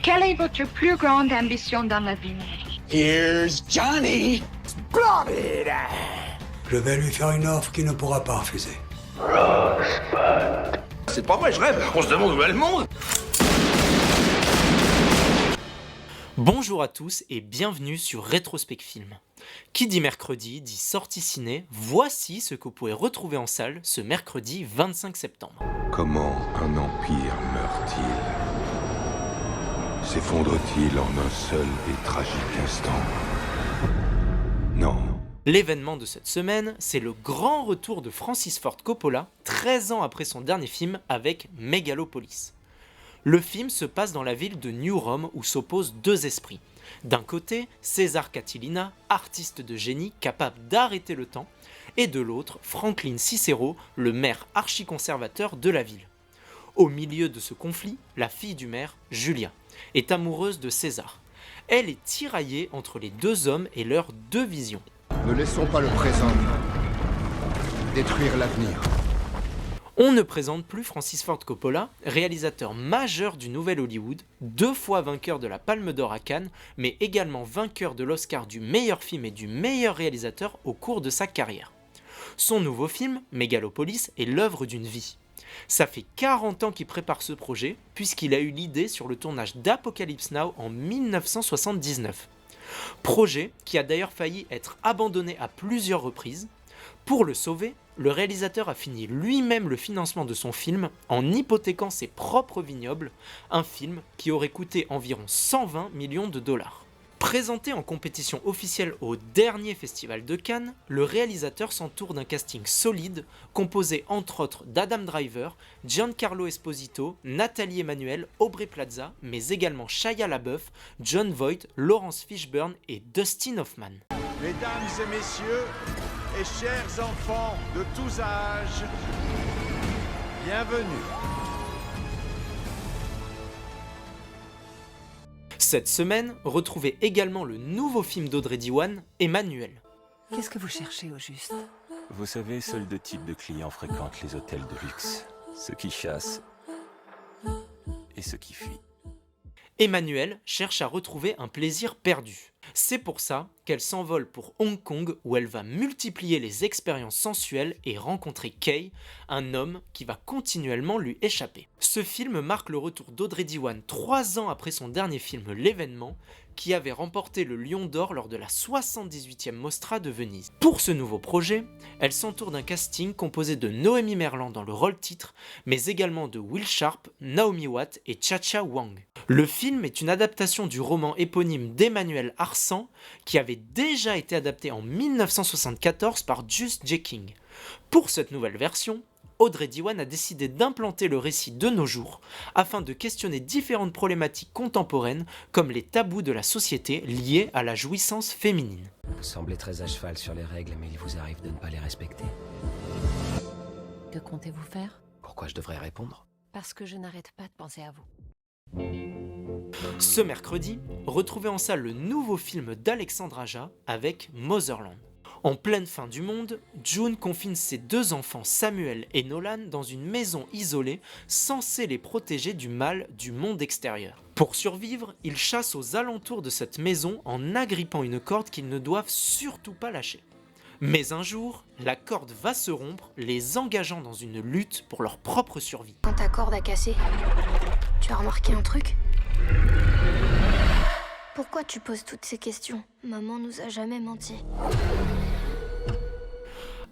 Quelle est votre plus grande ambition dans la vie? Here's Johnny. Splendid. Je vais lui faire une offre qu'il ne pourra pas refuser. C'est pas vrai, je rêve. On se demande où est le monde. Bonjour à tous et bienvenue sur Rétrospect Film. Qui dit mercredi dit sortie ciné, voici ce que vous pouvez retrouver en salle ce mercredi 25 septembre. Comment un empire meurt-il? S'effondre-t-il en un seul et tragique instant? Non. L'événement de cette semaine, c'est le grand retour de Francis Ford Coppola, 13 ans après son dernier film avec Megalopolis. Le film se passe dans la ville de New Rome où s'opposent deux esprits. D'un côté, César Catilina, artiste de génie capable d'arrêter le temps, et de l'autre, Franklin Cicero, le maire archiconservateur de la ville. Au milieu de ce conflit, la fille du maire, Julia, est amoureuse de César. Elle est tiraillée entre les deux hommes et leurs deux visions. Ne laissons pas le présent détruire l'avenir. On ne présente plus Francis Ford Coppola, réalisateur majeur du Nouvel Hollywood, 2 fois vainqueur de la Palme d'Or à Cannes, mais également vainqueur de l'Oscar du meilleur film et du meilleur réalisateur au cours de sa carrière. Son nouveau film, Megalopolis, est l'œuvre d'une vie. Ça fait 40 ans qu'il prépare ce projet, puisqu'il a eu l'idée sur le tournage d'Apocalypse Now en 1979. Projet qui a d'ailleurs failli être abandonné à plusieurs reprises. Pour le sauver, le réalisateur a fini lui-même le financement de son film en hypothéquant ses propres vignobles, un film qui aurait coûté environ 120 millions de dollars. Présenté en compétition officielle au dernier festival de Cannes, le réalisateur s'entoure d'un casting solide, composé entre autres d'Adam Driver, Giancarlo Esposito, Nathalie Emmanuel, Aubrey Plaza, mais également Shia LaBeouf, Jon Voight, Laurence Fishburne et Dustin Hoffman. Mesdames et messieurs, et chers enfants de tous âges, bienvenue. Cette semaine, retrouvez également le nouveau film d'Audrey Diwan, Emmanuel. Qu'est-ce que vous cherchez au juste? Vous savez, seuls deux types de clients fréquentent les hôtels de luxe. Ceux qui chassent et ceux qui fuient. Emmanuel cherche à retrouver un plaisir perdu. C'est pour ça qu'elle s'envole pour Hong Kong où elle va multiplier les expériences sensuelles et rencontrer Kay, un homme qui va continuellement lui échapper. Ce film marque le retour d'Audrey Diwan 3 ans après son dernier film L'événement, qui avait remporté le Lion d'Or lors de la 78e Mostra de Venise. Pour ce nouveau projet, elle s'entoure d'un casting composé de Noémie Merlan dans le rôle titre, mais également de Will Sharp, Naomi Watt et Cha-Cha Wang. Le film est une adaptation du roman éponyme d'Emmanuel Arsan, qui avait déjà été adapté en 1974 par Just J. King. Pour cette nouvelle version, Audrey Diwan a décidé d'implanter le récit de nos jours afin de questionner différentes problématiques contemporaines comme les tabous de la société liés à la jouissance féminine. Vous semblez très à cheval sur les règles, mais il vous arrive de ne pas les respecter. Que comptez-vous faire? Pourquoi je devrais répondre? Parce que je n'arrête pas de penser à vous. Ce mercredi, retrouvez en salle le nouveau film d'Alexandre Aja avec Motherland. En pleine fin du monde, June confine ses 2 enfants Samuel et Nolan dans une maison isolée censée les protéger du mal du monde extérieur. Pour survivre, ils chassent aux alentours de cette maison en agrippant une corde qu'ils ne doivent surtout pas lâcher. Mais un jour, la corde va se rompre, les engageant dans une lutte pour leur propre survie. Quand ta corde a cassé, tu as remarqué un truc? Pourquoi tu poses toutes ces questions? Maman nous a jamais menti.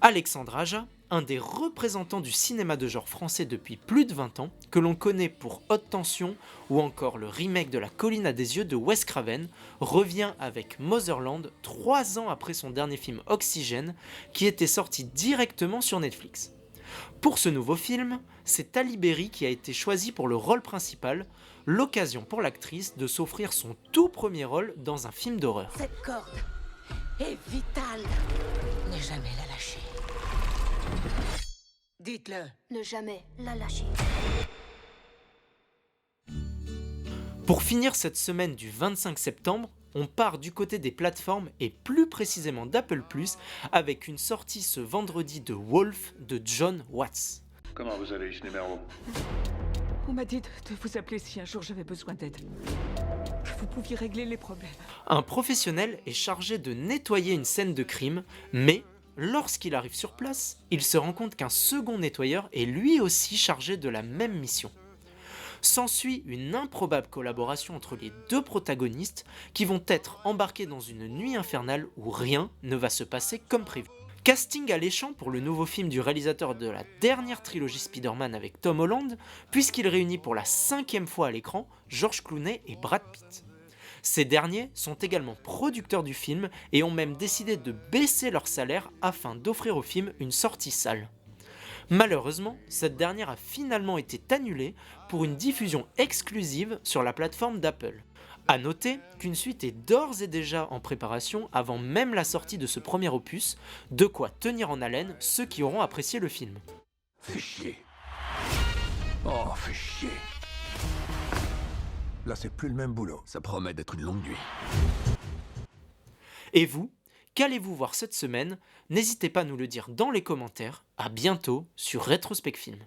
Alexandre Aja, un des représentants du cinéma de genre français depuis plus de 20 ans, que l'on connaît pour Haute Tension ou encore le remake de La Colline à des yeux de Wes Craven, revient avec Motherland 3 ans après son dernier film Oxygène, qui était sorti directement sur Netflix. Pour ce nouveau film, c'est Ali Berry qui a été choisi pour le rôle principal, l'occasion pour l'actrice de s'offrir son tout premier rôle dans un film d'horreur. Cette corde est vitale. Ne jamais la lâcher. Dites-le. Ne jamais la lâcher. Pour finir cette semaine du 25 septembre, on part du côté des plateformes et plus précisément d'Apple+, avec une sortie ce vendredi de Wolf de Jon Watts. Comment vous avez eu ce numéro? On m'a dit de vous appeler si un jour j'avais besoin d'aide. Que vous pouviez régler les problèmes. Un professionnel est chargé de nettoyer une scène de crime, mais lorsqu'il arrive sur place, il se rend compte qu'un second nettoyeur est lui aussi chargé de la même mission. S'ensuit une improbable collaboration entre les deux protagonistes qui vont être embarqués dans une nuit infernale où rien ne va se passer comme prévu. Casting alléchant pour le nouveau film du réalisateur de la dernière trilogie Spider-Man avec Tom Holland, puisqu'il réunit pour la 5e fois à l'écran George Clooney et Brad Pitt. Ces derniers sont également producteurs du film et ont même décidé de baisser leur salaire afin d'offrir au film une sortie salle. Malheureusement, cette dernière a finalement été annulée pour une diffusion exclusive sur la plateforme d'Apple. A noter qu'une suite est d'ores et déjà en préparation avant même la sortie de ce premier opus, de quoi tenir en haleine ceux qui auront apprécié le film. Fais chier. Oh, fais chier. Là, c'est plus le même boulot. Ça promet d'être une longue nuit. Et vous, qu'allez-vous voir cette semaine? N'hésitez pas à nous le dire dans les commentaires. À bientôt sur Rétrospect Film.